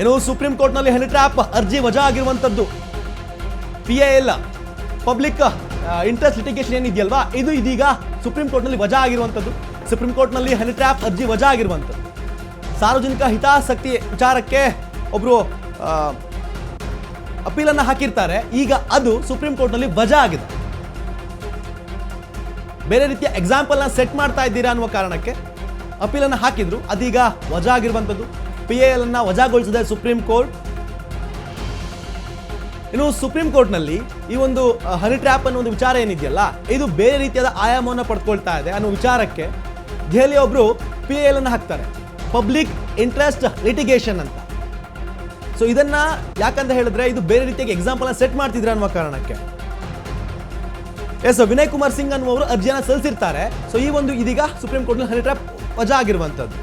ಏನು ಸುಪ್ರೀಂ ಕೋರ್ಟ್ನಲ್ಲಿ honey trap ಅರ್ಜಿ ವಜಾ ಆಗಿರುವಂತದ್ದು. PIL ಪಬ್ಲಿಕ್ ಇಂಟ್ರೆಸ್ಟ್ ಲಿಟಿಗೇಷನ್ ಏನಿದೆಯಲ್ವಾ, ಇದು ಇದೀಗ ಸುಪ್ರೀಂ ಕೋರ್ಟ್ನಲ್ಲಿ ವಜಾ ಆಗಿರುವಂತದ್ದು. ಸುಪ್ರೀಂ ಕೋರ್ಟ್ನಲ್ಲಿ ಹನಿ ಟ್ರ್ಯಾಪ್ ಅರ್ಜಿ ವಜಾ ಆಗಿರುವಂತದ್ದು. ಸಾರ್ವಜನಿಕ ಹಿತಾಸಕ್ತಿ ವಿಚಾರಕ್ಕೆ ಒಬ್ರು ಅಪೀಲನ್ನು ಹಾಕಿರ್ತಾರೆ. ಈಗ ಅದು ಸುಪ್ರೀಂ ಕೋರ್ಟ್ನಲ್ಲಿ ವಜಾ ಆಗಿದೆ. ಬೇರೆ ರೀತಿಯ ಎಕ್ಸಾಂಪಲ್ನ ಸೆಟ್ ಮಾಡ್ತಾ ಇದ್ದೀರಾ ಅನ್ನುವ ಕಾರಣಕ್ಕೆ ಅಪೀಲನ್ನು ಹಾಕಿದ್ರು. ಅದೀಗ ವಜಾ ಆಗಿರುವಂಥದ್ದು. PIL ಅನ್ನ ವಜಾಗೊಳಿಸಿದೆ ಸುಪ್ರೀಂ ಕೋರ್ಟ್. ಇನ್ನು ಸುಪ್ರೀಂ ಕೋರ್ಟ್ನಲ್ಲಿ ಈ ಒಂದು ಹನಿ ಟ್ರ್ಯಾಪ್ ಅನ್ನೋ ಒಂದು ವಿಚಾರ ಏನಿದೆಯಲ್ಲ, ಇದು ಬೇರೆ ರೀತಿಯಾದ ಆಯಾಮವನ್ನು ಪಡ್ಕೊಳ್ತಾ ಇದೆ ಅನ್ನೋ ವಿಚಾರಕ್ಕೆ ದೆಹಲಿ ಒಬ್ರು PIL ಅನ್ನು ಹಾಕ್ತಾರೆ, ಪಬ್ಲಿಕ್ ಇಂಟ್ರೆಸ್ಟ್ ಲಿಟಿಗೇಷನ್ ಅಂತ. ಸೊ ಇದನ್ನ ಯಾಕಂತ ಹೇಳಿದ್ರೆ ಇದು ಬೇರೆ ರೀತಿಯಾಗಿ ಎಕ್ಸಾಂಪಲ್ ಸೆಟ್ ಮಾಡ್ತಿದ್ರೆ ಅನ್ನುವ ಕಾರಣಕ್ಕೆ ವಿನಯ್ ಕುಮಾರ್ ಸಿಂಗ್ ಅನ್ನುವರು ಅರ್ಜಿಯನ್ನು ಸಲ್ಲಿಸಿರ್ತಾರೆ. ಸೊ ಈ ಒಂದು ಇದೀಗ ಸುಪ್ರೀಂ ಕೋರ್ಟ್ನಲ್ಲಿ ಹನಿ ಟ್ರ್ಯಾಪ್ ವಜಾ ಆಗಿರುವಂತದ್ದು.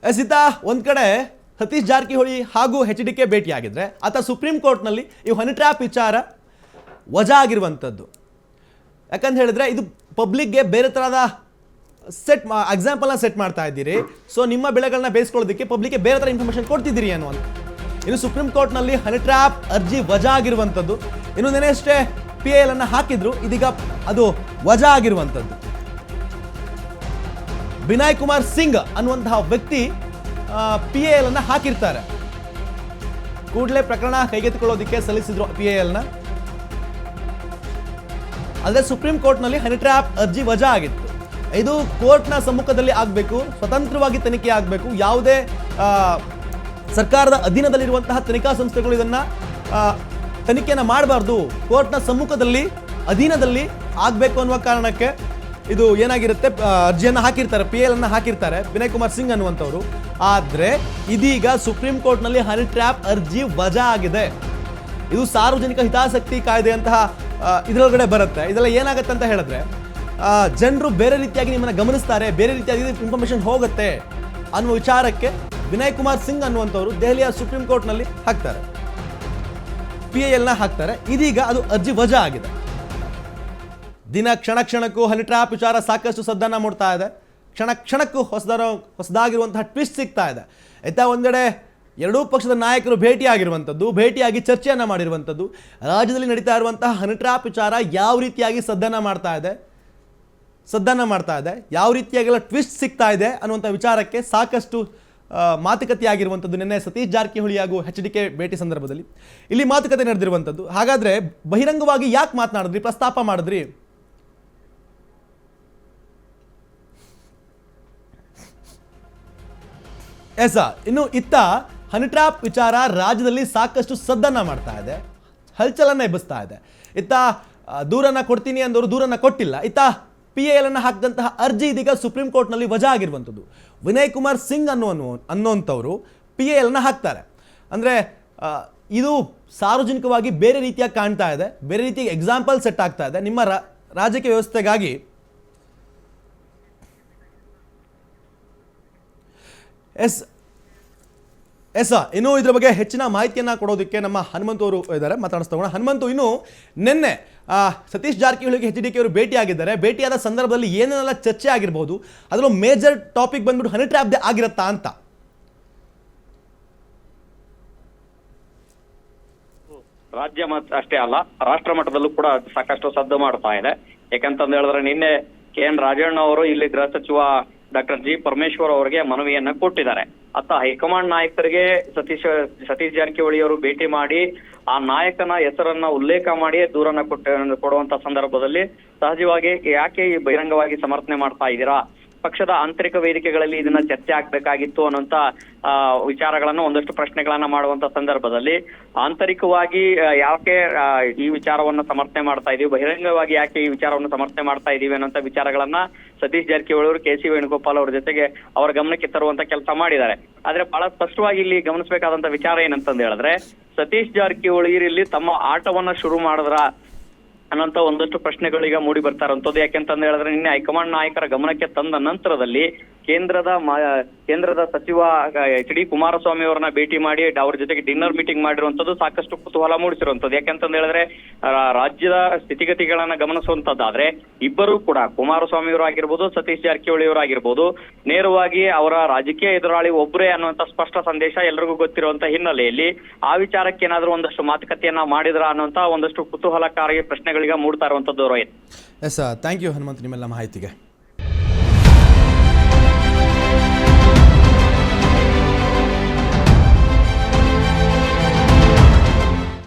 ಇತ್ತ ಒಂದ್ ಕಡೆ ಸತೀಶ್ ಜಾರಕಿಹೊಳಿ ಹಾಗೂ HDK ಭೇಟಿಯಾಗಿದ್ರೆ, ಆತ ಸುಪ್ರೀಂ ಕೋರ್ಟ್ನಲ್ಲಿ ಈ ಹನಿ ಟ್ರ್ಯಾಪ್ ವಿಚಾರ ವಜಾ ಆಗಿರುವಂಥದ್ದು. ಯಾಕಂತ ಹೇಳಿದ್ರೆ ಇದು ಪಬ್ಲಿಕ್ಗೆ ಬೇರೆ ತರಹದ ಎಕ್ಸಾಂಪಲ್ನ ಸೆಟ್ ಮಾಡ್ತಾ ಇದ್ದೀರಿ. ಸೊ ನಿಮ್ಮ ಬೆಳೆಗಳನ್ನ ಬೇಯಿಸ್ಕೊಳ್ಳೋದಕ್ಕೆ ಪಬ್ಲಿಕ್ಗೆ ಬೇರೆ ಥರ ಇನ್ಫಾರ್ಮೇಷನ್ ಕೊಡ್ತಿದ್ದೀರಿ ಅನ್ನುವಂಥ. ಇನ್ನು ಸುಪ್ರೀಂ ಕೋರ್ಟ್ನಲ್ಲಿ ಹನಿ ಟ್ರ್ಯಾಪ್ ಅರ್ಜಿ ವಜಾ ಆಗಿರುವಂಥದ್ದು. ಇನ್ನು ನೆನೆಯಷ್ಟೇ PIL ಅನ್ನು ಹಾಕಿದ್ರು, ಇದೀಗ ಅದು ವಜಾ ಆಗಿರುವಂಥದ್ದು. ವಿನಯ್ ಕುಮಾರ್ ಸಿಂಗ್ ಅನ್ನುವಂತಹ ವ್ಯಕ್ತಿ PIL ಅನ್ನು ಹಾಕಿರ್ತಾರೆ. ಕೂಡಲೇ ಪ್ರಕರಣ ಕೈಗೆತ್ತಿಕೊಳ್ಳೋದಕ್ಕೆ ಸಲ್ಲಿಸಿದ್ರು PIL ನ. ಆದರೆ ಸುಪ್ರೀಂ ಕೋರ್ಟ್ನಲ್ಲಿ ಹನಿ ಟ್ರ್ಯಾಪ್ ಅರ್ಜಿ ವಜಾ ಆಗಿತ್ತು. ಇದು ಕೋರ್ಟ್ನ ಸಮ್ಮುಖದಲ್ಲಿ ಆಗಬೇಕು, ಸ್ವತಂತ್ರವಾಗಿ ತನಿಖೆ ಆಗಬೇಕು. ಯಾವುದೇ ಸರ್ಕಾರದ ಅಧೀನದಲ್ಲಿರುವಂತಹ ತನಿಖಾ ಸಂಸ್ಥೆಗಳು ಇದನ್ನ ತನಿಖೆಯನ್ನು ಮಾಡಬಾರ್ದು, ಕೋರ್ಟ್ನ ಸಮ್ಮುಖದಲ್ಲಿ ಅಧೀನದಲ್ಲಿ ಆಗಬೇಕು ಅನ್ನುವ ಕಾರಣಕ್ಕೆ ಇದು ಏನಾಗಿರುತ್ತೆ, ಅರ್ಜಿಯನ್ನು ಹಾಕಿರ್ತಾರೆ, PIL ಅನ್ನು ಹಾಕಿರ್ತಾರೆ ವಿನಯ್ ಕುಮಾರ್ ಸಿಂಗ್ ಅನ್ನುವಂಥವ್ರು. ಆದರೆ ಇದೀಗ ಸುಪ್ರೀಂ ಕೋರ್ಟ್ನಲ್ಲಿ ಹನಿ ಟ್ರ್ಯಾಪ್ ಅರ್ಜಿ ವಜಾ ಆಗಿದೆ. ಇದು ಸಾರ್ವಜನಿಕ ಹಿತಾಸಕ್ತಿ ಕಾಯ್ದೆಯಂತಹ ಇದರೊಳಗಡೆ ಬರುತ್ತೆ. ಇದೆಲ್ಲ ಏನಾಗುತ್ತೆ ಅಂತ ಹೇಳಿದ್ರೆ, ಜನರು ಬೇರೆ ರೀತಿಯಾಗಿ ನಿಮ್ಮನ್ನು ಗಮನಿಸ್ತಾರೆ, ಬೇರೆ ರೀತಿಯಾಗಿ ಇನ್ಫಾರ್ಮೇಷನ್ ಹೋಗುತ್ತೆ ಅನ್ನುವ ವಿಚಾರಕ್ಕೆ ವಿನಯ್ ಕುಮಾರ್ ಸಿಂಗ್ ಅನ್ನುವಂಥವ್ರು ದೆಹಲಿಯ ಸುಪ್ರೀಂ ಕೋರ್ಟ್ನಲ್ಲಿ ಹಾಕ್ತಾರೆ, PIL ನ ಹಾಕ್ತಾರೆ. ಇದೀಗ ಅದು ಅರ್ಜಿ ವಜಾ ಆಗಿದೆ. ಕ್ಷಣ ಕ್ಷಣಕ್ಕೂ ಹನಿ ಟ್ರ್ಯಾಪ್ ವಿಚಾರ ಸಾಕಷ್ಟು ಸದ್ದನ್ನ ಮೂಡ್ತಾ ಇದೆ. ಕ್ಷಣಕ್ಕೂ ಹೊಸದಾಗಿರುವಂತಹ ಟ್ವಿಸ್ಟ್ ಸಿಗ್ತಾ ಇದೆ. ಆಯ್ತಾ, ಒಂದೆಡೆ ಎರಡೂ ಪಕ್ಷದ ನಾಯಕರು ಭೇಟಿಯಾಗಿರುವಂಥದ್ದು, ಭೇಟಿಯಾಗಿ ಚರ್ಚೆಯನ್ನು ಮಾಡಿರುವಂಥದ್ದು, ರಾಜ್ಯದಲ್ಲಿ ನಡೀತಾ ಇರುವಂತಹ ಹನಿ ಟ್ರ್ಯಾಪ್ ವಿಚಾರ ಯಾವ ರೀತಿಯಾಗಿ ಸದ್ದನ್ನ ಮಾಡ್ತಾ ಇದೆ, ಯಾವ ರೀತಿಯಾಗೆಲ್ಲ ಟ್ವಿಸ್ಟ್ ಸಿಗ್ತಾ ಇದೆ ಅನ್ನುವಂಥ ವಿಚಾರಕ್ಕೆ ಸಾಕಷ್ಟು ಮಾತುಕತೆ ಆಗಿರುವಂಥದ್ದು. ನಿನ್ನೆ ಸತೀಶ್ ಜಾರಕಿಹೊಳಿ ಹಾಗೂ HDK ಭೇಟಿ ಸಂದರ್ಭದಲ್ಲಿ ಇಲ್ಲಿ ಮಾತುಕತೆ ನಡೆದಿರುವಂಥದ್ದು. ಹಾಗಾದ್ರೆ ಬಹಿರಂಗವಾಗಿ ಯಾಕೆ ಮಾತನಾಡಿದ್ರಿ, ಪ್ರಸ್ತಾಪ ಮಾಡಿದ್ರಿ? ಇನ್ನು ಇತ್ತ ಹನಿ ಟ್ರ್ಯಾಪ್ ವಿಚಾರ ರಾಜ್ಯದಲ್ಲಿ ಸಾಕಷ್ಟು ಸದ್ದನ್ನ ಮಾಡ್ತಾ ಇದೆ, ಹಲ್ಚಲನ್ನ ಎಬ್ಬಿಸ್ತಾ ಇದೆ. ಇತ್ತ ದೂರನ್ನ ಕೊಡ್ತೀನಿ ಅಂದವರು ದೂರನ್ನ ಕೊಟ್ಟಿಲ್ಲ. ಇತ್ತ PIL ಅನ್ನು ಹಾಕಿದಂತಹ ಅರ್ಜಿ ಇದೀಗ ಸುಪ್ರೀಂ ಕೋರ್ಟ್ನಲ್ಲಿ ವಜಾ ಆಗಿರುವಂಥದ್ದು. ವಿನಯ್ ಕುಮಾರ್ ಸಿಂಗ್ ಅನ್ನುವಂಥವ್ರು PIL ಅನ್ನು ಹಾಕ್ತಾರೆ. ಅಂದರೆ ಇದು ಸಾರ್ವಜನಿಕವಾಗಿ ಬೇರೆ ರೀತಿಯಾಗಿ ಕಾಣ್ತಾ ಇದೆ, ಬೇರೆ ರೀತಿಯ ಎಕ್ಸಾಂಪಲ್ ಸೆಟ್ ಆಗ್ತಾ ಇದೆ ನಿಮ್ಮ ರಾಜಕೀಯ ವ್ಯವಸ್ಥೆಗಾಗಿ. ಇನ್ನು ಇದ್ರ ಬಗ್ಗೆ ಹೆಚ್ಚಿನ ಮಾಹಿತಿಯನ್ನ ಕೊಡೋದಕ್ಕೆ ನಮ್ಮ ಹನುಮಂತು ಅವರು ಇದ್ದಾರೆ, ಮಾತಾಡಿಸ್ತಾ. ಹನುಮಂತು, ಇನ್ನು ನಿನ್ನೆ ಸತೀಶ್ ಜಾರಕಿಹೊಳಿಗೆ HDK ಅವರು ಭೇಟಿಯಾಗಿದ್ದಾರೆ. ಭೇಟಿಯಾದ ಸಂದರ್ಭದಲ್ಲಿ ಏನೇನೆಲ್ಲ ಚರ್ಚೆ ಆಗಿರಬಹುದು, ಅದರಲ್ಲೂ ಮೇಜರ್ ಟಾಪಿಕ್ ಬಂದ್ಬಿಟ್ಟು ಹನಿ ಟ್ರ್ಯಾಪ್ ಆಗಿರುತ್ತಾ ಅಂತ. ರಾಜ್ಯ ಅಷ್ಟೇ ಅಲ್ಲ, ರಾಷ್ಟ್ರ ಮಟ್ಟದಲ್ಲೂ ಕೂಡ ಸಾಕಷ್ಟು ಸದ್ದು ಮಾಡ್ತಾ ಇದೆ. ಯಾಕಂತಂದು ಹೇಳಿದ್ರೆ ನಿನ್ನೆ KN ರಾಜಣ್ಣ ಅವರು ಇಲ್ಲಿ ಗೃಹ ಸಚಿವ ಡಾಕ್ಟರ್ G ಪರಮೇಶ್ವರ್ ಅವರಿಗೆ ಮನವಿಯನ್ನ ಕೊಟ್ಟಿದ್ದಾರೆ. ಅತ್ತ ಹೈಕಮಾಂಡ್ ನಾಯಕರಿಗೆ ಸತೀಶ್ ಜಾರಕಿಹೊಳಿ ಅವರು ಭೇಟಿ ಮಾಡಿ ಆ ನಾಯಕನ ಹೆಸರನ್ನ ಉಲ್ಲೇಖ ಮಾಡಿ ದೂರನ್ನ ಕೊಡುವಂತ ಸಂದರ್ಭದಲ್ಲಿ ಸಹಜವಾಗಿ ಯಾಕೆ ಈ ಬಹಿರಂಗವಾಗಿ ಸಮರ್ಥನೆ ಮಾಡ್ತಾ ಇದ್ದೀರಾ, ಪಕ್ಷದ ಆಂತರಿಕ ವೇದಿಕೆಗಳಲ್ಲಿ ಇದನ್ನ ಚರ್ಚೆ ಆಗ್ಬೇಕಾಗಿತ್ತು ಅನ್ನೋಂತ ವಿಚಾರಗಳನ್ನ ಒಂದಷ್ಟು ಪ್ರಶ್ನೆಗಳನ್ನ ಮಾಡುವಂತ ಸಂದರ್ಭದಲ್ಲಿ ಆಂತರಿಕವಾಗಿ ಯಾಕೆ ಈ ವಿಚಾರವನ್ನ ಸಮರ್ಥನೆ ಮಾಡ್ತಾ ಇದೀವಿ, ಬಹಿರಂಗವಾಗಿ ಯಾಕೆ ಈ ವಿಚಾರವನ್ನು ಸಮರ್ಥನೆ ಮಾಡ್ತಾ ಇದೀವಿ ಅನ್ನೋಂತ ವಿಚಾರಗಳನ್ನ ಸತೀಶ್ ಜಾರಕಿಹೊಳಿ ಅವರು KC ವೇಣುಗೋಪಾಲ್ ಅವ್ರ ಜೊತೆಗೆ ಅವರ ಗಮನಕ್ಕೆ ತರುವಂತ ಕೆಲಸ ಮಾಡಿದ್ದಾರೆ. ಆದ್ರೆ ಬಹಳ ಸ್ಪಷ್ಟವಾಗಿ ಇಲ್ಲಿ ಗಮನಿಸಬೇಕಾದಂತ ವಿಚಾರ ಏನಂತಂದು ಹೇಳಿದ್ರೆ, ಸತೀಶ್ ಜಾರಕಿಹೊಳಿ ಇಲ್ಲಿ ತಮ್ಮ ಆಟವನ್ನ ಶುರು ಮಾಡಿದ್ರ ಅನ್ನೋಂಥ ಒಂದಷ್ಟು ಪ್ರಶ್ನೆಗಳೀಗ ಮೂಡಿ ಬರ್ತಾ ಇರುವಂತದ್ದು. ಯಾಕೆಂತಂದು ಹೇಳಿದ್ರೆ ನಿನ್ನೆ ಹೈಕಮಾಂಡ್ ನಾಯಕರ ಗಮನಕ್ಕೆ ತಂದ ನಂತರದಲ್ಲಿ ಕೇಂದ್ರದ ಸಚಿವ ಎಚ್ ಡಿ ಕುಮಾರಸ್ವಾಮಿ ಅವರನ್ನ ಭೇಟಿ ಮಾಡಿ ಅವ್ರ ಜೊತೆಗೆ ಡಿನ್ನರ್ ಮೀಟಿಂಗ್ ಮಾಡಿರುವಂತದ್ದು ಸಾಕಷ್ಟು ಕುತೂಹಲ ಮೂಡಿಸಿರುವಂತದ್ದು. ಯಾಕೆಂತಂದು ಹೇಳಿದ್ರೆ ರಾಜ್ಯದ ಸ್ಥಿತಿಗತಿಗಳನ್ನ ಗಮನಿಸುವಂತದ್ದಾದ್ರೆ ಇಬ್ಬರು ಕೂಡ ಕುಮಾರಸ್ವಾಮಿ ಅವರು ಆಗಿರ್ಬೋದು, ಸತೀಶ್ ಜಾರಕಿಹೊಳಿ ಅವರು ಆಗಿರ್ಬೋದು, ನೇರವಾಗಿ ಅವರ ರಾಜಕೀಯ ಎದುರಾಳಿ ಒಬ್ಬರೇ ಅನ್ನುವಂತ ಸ್ಪಷ್ಟ ಸಂದೇಶ ಎಲ್ರಿಗೂ ಗೊತ್ತಿರುವಂತ ಹಿನ್ನೆಲೆಯಲ್ಲಿ ಆ ವಿಚಾರಕ್ಕೆ ಏನಾದ್ರೂ ಒಂದಷ್ಟು ಮಾತುಕತೆಯನ್ನ ಮಾಡಿದ್ರ ಅನ್ನುವಂತ ಒಂದಷ್ಟು ಕುತೂಹಲಕಾರಿ ಪ್ರಶ್ನೆಗಳಿಗೆ ಮೂಡ್ತಾ ಇರುವಂತದ್ದು Rohit. Yes, thank you Hanumant ನಿಮ್ಮೆಲ್ಲ ಮಾಹಿತಿಗೆ.